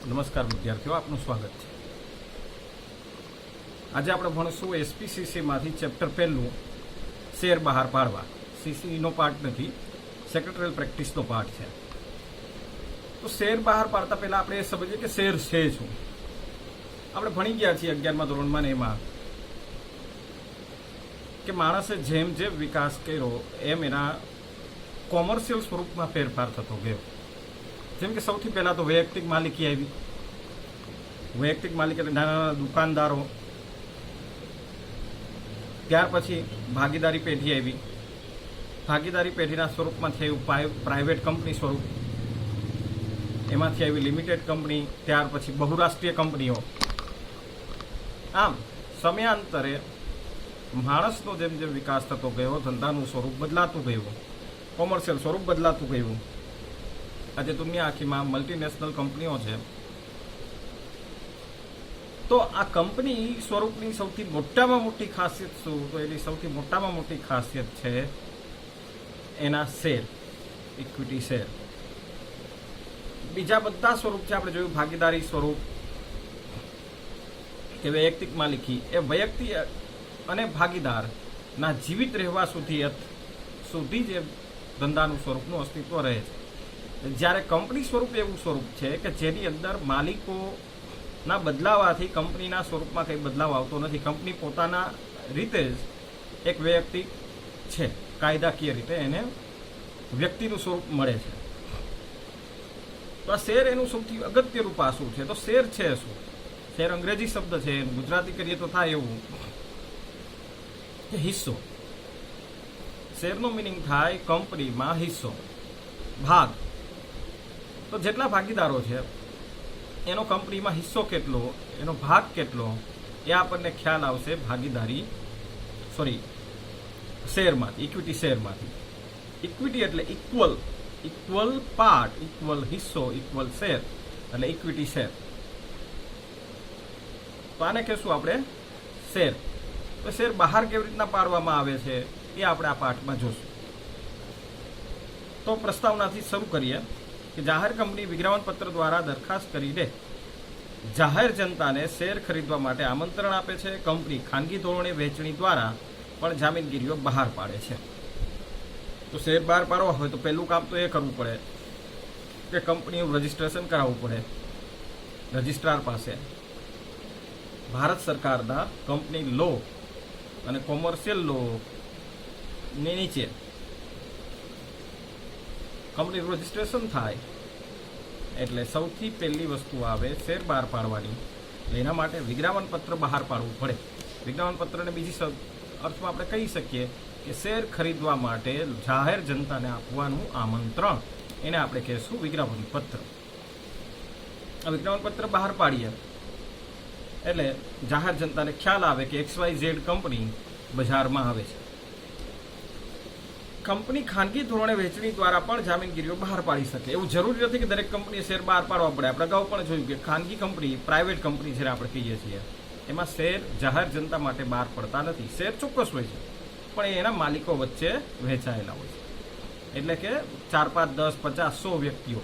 નમસ્કાર વિદ્યાર્થીઓ, આપનું સ્વાગત છે. આજે આપણે ભણીશું એસપીસીસીમાંથી ચેપ્ટર પહેલું શેર બહાર પાડવા. સીસીનો પાર્ટ નથી, સેક્રેટરીયલ પ્રેક્ટિસનો પાર્ટ છે. તો શેર બહાર પાડતા પહેલા આપણે એ સમજીએ કે શેર છે શું. આપણે ભણી ગયા છીએ 11મા ધોરણમાં ને એમાં કે માણસે જેમ જેમ વિકાસ કર્યો એમ એના કોમર્શિયલ સ્વરૂપમાં ફેરફાર થતો ગયો. જેમ કે સૌથી પહેલા તો વૈયક્તિક માલિકી આવી. વૈયક્તિક માલિકી એટલે નાના નાના દુકાનદારો. ત્યાર પછી ભાગીદારી પેઢી આવી. ભાગીદારી પેઢીના સ્વરૂપમાંથી આવ્યું પ્રાઇવેટ કંપની સ્વરૂપ. એમાંથી આવી લિમિટેડ કંપની. ત્યાર પછી બહુરાષ્ટ્રીય કંપનીઓ. આમ સમયાંતરે માણસનો જેમ જેમ વિકાસ થતો ગયો, ધંધાનું સ્વરૂપ બદલાતું ગયું, કોમર્શિયલ સ્વરૂપ બદલાતું ગયું. આજે દુનિયા આખીમાં મલ્ટીનેશનલ કંપનીઓ છે. તો આ કંપની સ્વરૂપની સૌથી મોટામાં મોટી ખાસિયત શું? તો એની સૌથી મોટામાં મોટી ખાસિયત છે એના શેર, ઇક્વિટી શેર. બીજા બધા સ્વરૂપ છે આપણે જોયું, ભાગીદારી સ્વરૂપ કે વૈયક્તિક માલિકી. એ વ્યક્તિ અને ભાગીદારના જીવિત રહેવા સુધી જ ધંધાનું સ્વરૂપનું અસ્તિત્વ રહે છે. જ્યારે કંપની સ્વરૂપ એવું સ્વરૂપ છે કે જેની અંદર માલિકોના બદલાવાથી કંપનીના સ્વરૂપમાં કંઈ બદલાવ આવતો નથી. કંપની પોતાના રીતે જ એક વ્યક્તિ છે, કાયદાકીય રીતે એને વ્યક્તિનું સ્વરૂપ મળે છે. તો આ શેર એનું સૌથી અગત્યનું પાસું છે. તો શેર છે શું? શેર અંગ્રેજી શબ્દ છે, ગુજરાતી કરીએ તો થાય એવું કે હિસ્સો. શેરનો મિનિંગ થાય કંપનીમાં હિસ્સો, ભાગ. તો જેટલા ભાગીદારો છે એનો કંપનીમાં હિસ્સો કેટલો, એનો ભાગ કેટલો, એ આપણને ખ્યાલ આવશે શેરમાંથી, ઇક્વિટી શેરમાંથી. ઇક્વિટી એટલે ઇક્વલ પાર્ટ, ઇક્વલ હિસ્સો, ઇક્વલ શેર એટલે ઇક્વિટી શેર. તો આને કહેશું આપણે શેર. તો શેર બહાર કેવી રીતના પાડવામાં આવે છે એ આપણે આ પાઠમાં જોશું. તો પ્રસ્તાવનાથી શરૂ કરીએ કે જાહેર કંપની વિજ્ઞાપન પત્ર દ્વારા દરખાસ્ત કરીને જાહેર જનતાને શેર ખરીદવા માટે આમંત્રણ આપે છે. કંપની ખાનગી ધોરણે વહેંચણી દ્વારા પણ જામીનગીરીઓ બહાર પાડે છે. તો શેર બહાર પાડવા હોય તો પહેલું કામ તો એ કરવું પડે કે કંપનીનું રજિસ્ટ્રેશન કરાવવું પડે રજિસ્ટ્રાર પાસે. ભારત સરકારના કંપની લો અને કોમર્શિયલ લો ની નીચે કંપનીનું રજિસ્ટ્રેશન થાય એટલે સૌથી પહેલી વસ્તુ આવે શેર બહાર પાડવાની. એના માટે વિજ્ઞાપન પત્ર બહાર પાડવું પડે. વિજ્ઞાપન પત્રને બીજી અર્થમાં આપણે કહી શકીએ કે શેર ખરીદવા માટે જાહેર જનતાને આપવાનું આમંત્રણ, એને આપણે કહીશું વિજ્ઞાપન પત્ર. આ વિજ્ઞાપન પત્ર બહાર પાડીએ એટલે જાહેર જનતાને ખ્યાલ આવે કે XYZ કંપની બજારમાં આવે છે. કંપની ખાનગી ધોરણે વહેંચણી દ્વારા પણ જામીનગીરીઓ બહાર પાડી શકે. એવું જરૂરી નથી કે દરેક કંપનીએ શેર બહાર પાડવા પડે. આપણે અગાઉ પણ જોયું કે ખાનગી કંપની, પ્રાઇવેટ કંપની જ્યારે આપણે કહીએ છીએ એમાં શેર જાહેર જનતા માટે બહાર પડતા નથી. શેર ચોક્કસ હોય છે પણ એના માલિકો વચ્ચે વહેંચાયેલા હોય છે. એટલે કે 4, 5, 10, 50, 100 વ્યક્તિઓ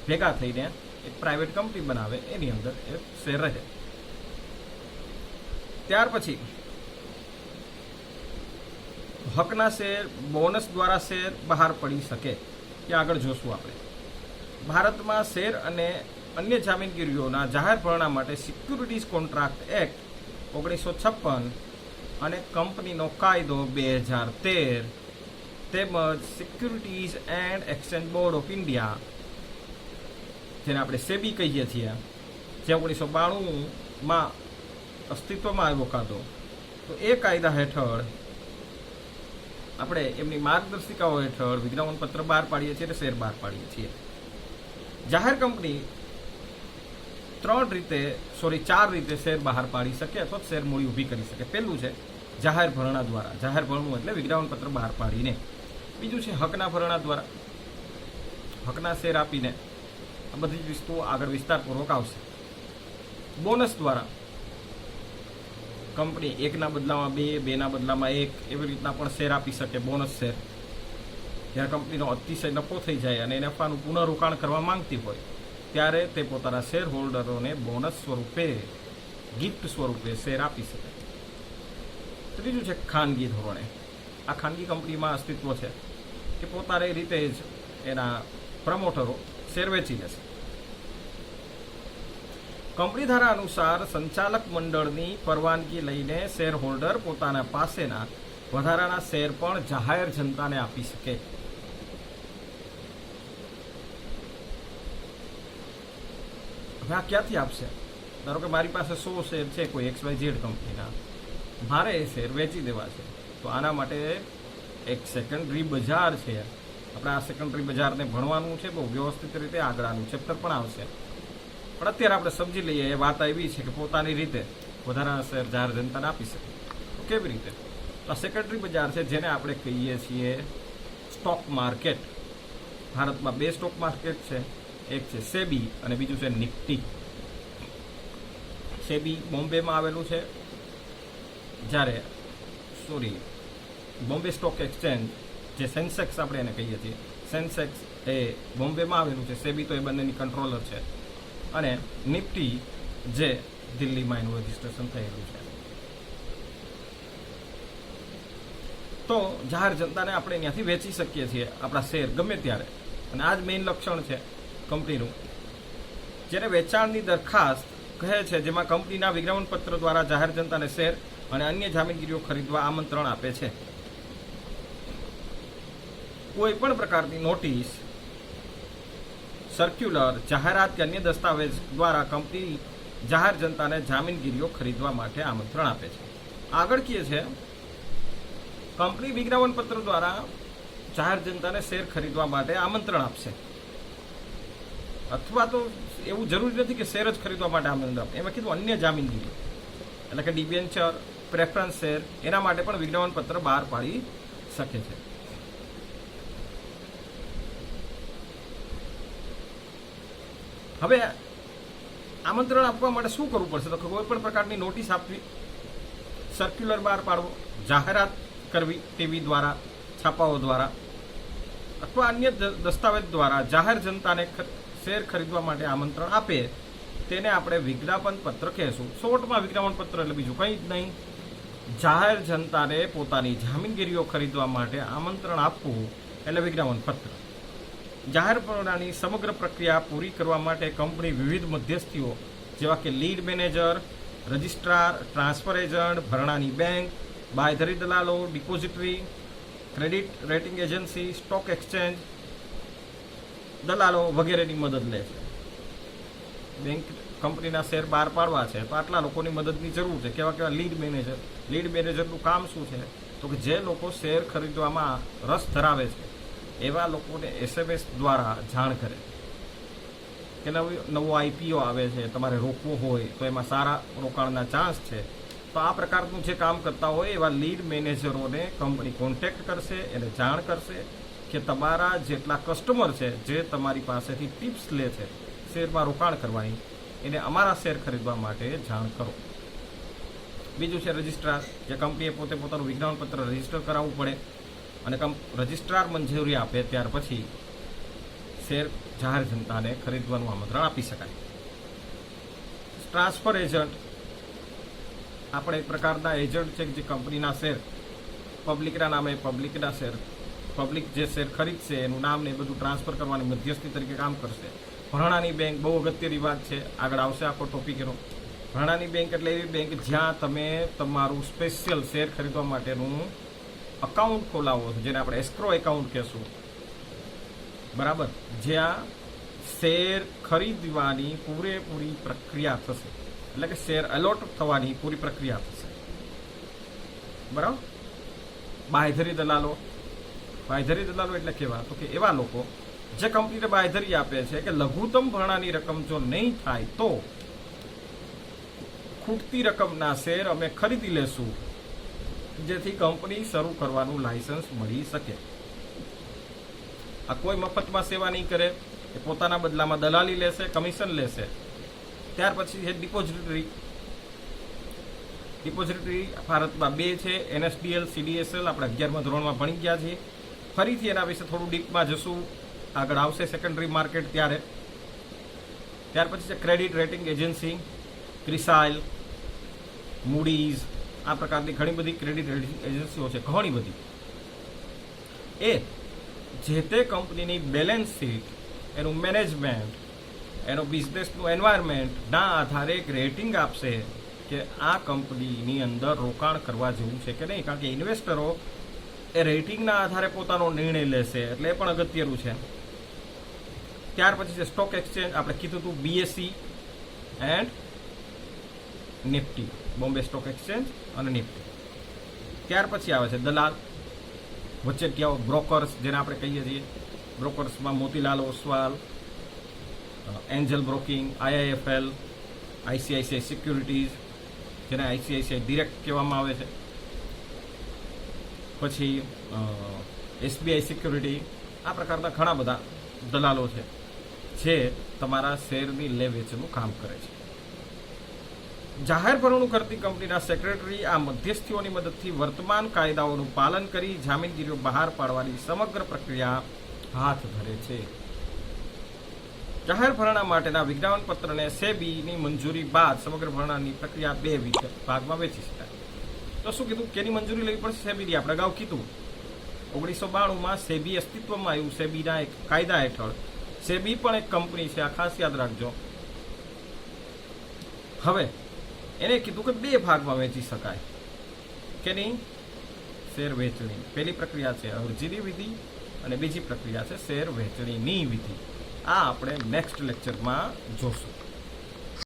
ભેગા થઈને એક પ્રાઇવેટ કંપની બનાવે, એની અંદર એ શેર રહે. ત્યાર પછી હકના શેર, બોનસ દ્વારા શેર બહાર પડી શકે કે આગળ જોશું આપણે. ભારતમાં શેર અને અન્ય જામીનગીરીઓના જાહેર ભરણા માટે સિક્યુરિટીઝ કોન્ટ્રાક્ટ એક્ટ 1956 અને કંપનીનો કાયદો 2013 તેમજ securities and exchange board of India, જેને આપણે સેબી કહીએ છીએ, જે 1992માં અસ્તિત્વમાં આવ્યો કાયદો. તો એ કાયદા હેઠળ આપણે એમની માર્ગદર્શિકાઓ હેઠળ વિજ્ઞાપન પત્ર બહાર પાડીએ છીએ અને શેર બહાર પાડીએ છીએ. જાહેર કંપની 4 રીતે શેર બહાર પાડી શકે અથવા શેર મૂડી ઊભી કરી શકે. પહેલું છે જાહેર ભરણા દ્વારા. જાહેર ભરણું એટલે વિજ્ઞાપન પત્ર બહાર પાડીને. બીજું છે હકના ભરણા દ્વારા, હકના શેર આપીને. આ બધી જ વસ્તુઓ આગળ વિસ્તારપૂર્વક આવશે. બોનસ દ્વારા કંપની 1ના બદલામાં 2, 2ના બદલામાં 1 એવી રીતના પણ શેર આપી શકે, બોનસ શેર. જ્યારે કંપનીનો અતિશય નફો થઈ જાય અને એ નફાનું પુનઃરોકાણ કરવા માંગતી હોય ત્યારે તે પોતાના શેર હોલ્ડરોને બોનસ સ્વરૂપે, ગિફ્ટ સ્વરૂપે શેર આપી શકે. ત્રીજું છે ખાનગી ધોરણે. આ ખાનગી કંપનીમાં અસ્તિત્વ છે કે પોતાની રીતે જ એના પ્રમોટરો શેર વેચી લેશે. કંપની ધારા અનુસાર સંચાલક મંડળની પરવાનગી લઈને શેર હોલ્ડર પોતાના પાસેના વધારાના શેર પણ જાહેર જનતાને આપી શકે. હવે આ ક્યાંથી આપશે? ધારો કે મારી પાસે 100 શેર છે કોઈ XYZ કંપનીના, મારે એ શેર વેચી દેવા છે, તો આના માટે એક સેકન્ડરી બજાર છે. આપણે આ સેકન્ડરી બજારને ભણવાનું છે બહુ વ્યવસ્થિત રીતે, આગળનું ચેપ્ટર પણ આવશે. પણ અત્યારે આપણે સમજી લઈએ, એ વાત એવી છે કે પોતાની રીતે વધારાના શેર જાહેર જનતાને આપી શકે. તો કેવી રીતે? તો આ સેકન્ડરી બજાર છે જેને આપણે કહીએ છીએ સ્ટોક માર્કેટ. ભારતમાં 2 સ્ટોક માર્કેટ છે, એક છે સેબી અને બીજું છે નિફ્ટી. સેબી બોમ્બેમાં આવેલું છે, જ્યારે બોમ્બે સ્ટોક એક્સચેન્જ જે સેન્સેક્સ આપણે એને કહીએ છીએ, સેન્સેક્સ એ બોમ્બેમાં આવેલું છે. સેબી તો એ બંનેની કંટ્રોલર છે. અને નિફ્ટી જે દિલ્હીમાં એનું રજીસ્ટ્રેશન થયેલું છે. તો જાહેર જનતાને આપણે ત્યાંથી વેચી શકીએ છીએ આપણા શેર ગમે ત્યારે. અને આ જ મેઇન લક્ષણ છે કંપનીનું, જેને વેચાણની દરખાસ્ત કહે છે, જેમાં કંપનીના વિજ્ઞાપન પત્ર દ્વારા જાહેર જનતાને શેર અને અન્ય જામીનગીરીઓ ખરીદવા આમંત્રણ આપે છે. કોઈ પણ પ્રકારની નોટિસ, સર્ક્યુલર, જાહેરાત કે અન્ય દસ્તાવેજ દ્વારા કંપની જાહેર જનતાને જામીનગીરીઓ ખરીદવા માટે આમંત્રણ આપે છે. આગળ કહે છે, કંપની વિજ્ઞાપન પત્ર દ્વારા જાહેર જનતાને શેર ખરીદવા માટે આમંત્રણ આપશે. અથવા તો એવું જરૂરી નથી કે શેર જ ખરીદવા માટે આમંત્રણ આપે. એમાં કીધું અન્ય જામીનગીરીઓ, એટલે કે ડિબેન્ચર, પ્રેફરન્સ શેર, એના માટે પણ વિજ્ઞાપન પત્ર બહાર પાડી શકે છે. હવે આમંત્રણ આપવા માટે શું કરવું પડશે? તો કોઈ પણ પ્રકારની નોટિસ આપવી, સર્ક્યુલર બહાર પાડવો, જાહેરાત કરવી ટીવી દ્વારા, છાપાઓ દ્વારા અથવા અન્ય દસ્તાવેજ દ્વારા જાહેર જનતાને શેર ખરીદવા માટે આમંત્રણ આપે, તેને આપણે વિજ્ઞાપન પત્ર કહેશું. શોર્ટમાં વિજ્ઞાપન પત્ર એટલે બીજું કંઈ જ નહીં. જાહેર જનતાને પોતાની જામીનગીરીઓ ખરીદવા માટે આમંત્રણ આપવું એટલે વિજ્ઞાપન પત્ર. જાહેરપણાની સમગ્ર પ્રક્રિયા પૂરી કરવા માટે કંપની વિવિધ મધ્યસ્થીઓ જેવા કે lead manager, registrar, transfer agent, ભરણાની બેંક, બાંયધરી દલાલો, depository, credit rating agency, stock exchange દલાલો વગેરેની મદદ લે છે. બેંક કંપનીના શેર બહાર પાડવા છે તો આટલા લોકોની મદદની જરૂર છે. કેવા કેવા? Lead manager. લીડ મેનેજરનું કામ શું છે? તો કે જે લોકો શેર ખરીદવામાં રસ ધરાવે છે એવા લોકોને SMS દ્વારા જાણ કરે કે નવો IPO આવે છે, તમારે રોકવો હોય તો એમાં સારા રોકાણના ચાન્સ છે. તો આ પ્રકારનું જે કામ કરતા હોય એવા લીડ મેનેજરોને કંપની કોન્ટેક્ટ કરશે, એને જાણ કરશે કે તમારા જેટલા કસ્ટમર છે જે તમારી પાસેથી ટિપ્સ લે છે શેરમાં રોકાણ કરવાની, એને અમારા શેર ખરીદવા માટે જાણ કરો. બીજું છે રજિસ્ટ્રાર, જે કંપનીએ પોતે પોતાનું વિજ્ઞાપન પત્ર રજીસ્ટર કરાવવું પડે અને રજિસ્ટ્રાર મંજૂરી આપે ત્યાર પછી શેર જાહેર જનતાને ખરીદવાનું આમંત્રણ આપી શકાય. ટ્રાન્સફર એજન્ટ આપણે એક પ્રકારના એજન્ટ છે જે કંપનીના શેર પબ્લિકના નામે, પબ્લિકના શેર, પબ્લિક જે શેર ખરીદશે એનું નામ ને એ બધું ટ્રાન્સફર કરવાની મધ્યસ્થી તરીકે કામ કરશે. ભરણાની બેંક બહુ અગત્યની વાત છે, આગળ આવશે આખો ટોપિક એનો. ભરણાની બેંક એટલે એવી બેંક જ્યાં તમે તમારું સ્પેશિયલ શેર ખરીદવા માટેનું અકાઉન્ટ ખોલાવો છો, જેને આપણે એસ્ક્રો એકાઉન્ટ કહેશું, બરાબર, જ્યાં શેર ખરીદવાની પૂરેપૂરી પ્રક્રિયા થશે, એટલે કે શેર એલોટ થવાની પૂરી પ્રક્રિયા થશે, બરાબર. બાંયધરી દલાલો. બાંયધરી દલાલો એટલે કેવા? તો કે એવા લોકો જે કંપનીને બાંયધરી આપે છે કે લઘુત્તમ ભરણાની રકમ જો નહીં થાય તો ખૂટતી રકમના શેર અમે ખરીદી લેશું, જેથી કંપની શરૂ કરવાનું લાયસન્સ મળી શકે. આ કોઈ મફતમાં સેવા નહીં કરે, એ પોતાના બદલામાં દલાલી લેશે, કમિશન લેશે. ત્યાર પછી છે ડિપોઝિટરી. ડિપોઝિટરી ભારતમાં 2 છે, NSDL, CDSL. આપણે 11મા ધોરણમાં ભણી ગયા છીએ. ફરીથી એના વિશે થોડું ડીપમાં જશું, આગળ આવશે સેકન્ડરી માર્કેટ ત્યારે. ત્યાર પછી છે ક્રેડિટ રેટિંગ એજન્સી, ક્રિસાઇલ, મૂડીઝ, આ પ્રકારની ઘણી બધી ક્રેડિટ રેટિંગ એજન્સીઓ છે, ઘણી બધી. એ જે તે કંપનીની બેલેન્સ શીટ, એનું મેનેજમેન્ટ, એનો બિઝનેસનું એન્વાયરમેન્ટના આધારે એક રેટિંગ આપશે કે આ કંપનીની અંદર રોકાણ કરવા જેવું છે કે નહીં. કારણ કે ઇન્વેસ્ટરો એ રેટિંગના આધારે પોતાનો નિર્ણય લેશે, એટલે એ પણ અગત્યનું છે. ત્યાર પછી છે સ્ટોક એક્સચેન્જ, આપણે કીધું હતું BSE and Nifty, Bombay stock exchange અને નિફ્ટી. ત્યાર પછી આવે છે દલાલ, વચેટિયાઓ, બ્રોકર્સ જેને આપણે કહીએ છીએ. બ્રોકર્સમાં Motilal Oswal, Angel Broking, IIFL, ICICI Securities, જેને ICICI ડિરેક્ટ કહેવામાં આવે છે. પછી SBI સિક્યુરિટી, આ પ્રકારના ઘણા બધા દલાલો છે જે તમારા શેરની લે વેચનું કામ કરે છે. જાહેર ભરણું કરતી કંપનીના સેક્રેટરી આ મધ્યસ્થીઓની મદદથી વર્તમાન કાયદાઓનું પાલન કરી જામીનગીરીઓ બહાર પાડવાની સમગ્ર પ્રક્રિયા હાથ ધરે છે. જાહેર ભરણા માટેના વિજ્ઞાપન પત્રને સેબીની મંજૂરી બાદ સમગ્ર ભરણાની પ્રક્રિયા 2 ભાગમાં વેચી શકાય. તો શું કીધું, કેની મંજૂરી લેવી પડશે? સેબીની. આપણે અગાઉ કીધું 1992માં સેબી અસ્તિત્વમાં આવ્યું. સેબીના એક કાયદા હેઠળ સેબી પણ એક કંપની છે, આ ખાસ યાદ રાખજો. હવે એને કીધું કે 2 ભાગમાં વેચી શકાય. કેની? શેર વેચણી. પહેલી પ્રક્રિયા છે અરજીની વિધિ અને બીજી પ્રક્રિયા છે શેર વેચણીની વિધિ. આ આપણે નેક્સ્ટ લેક્ચરમાં જોશું.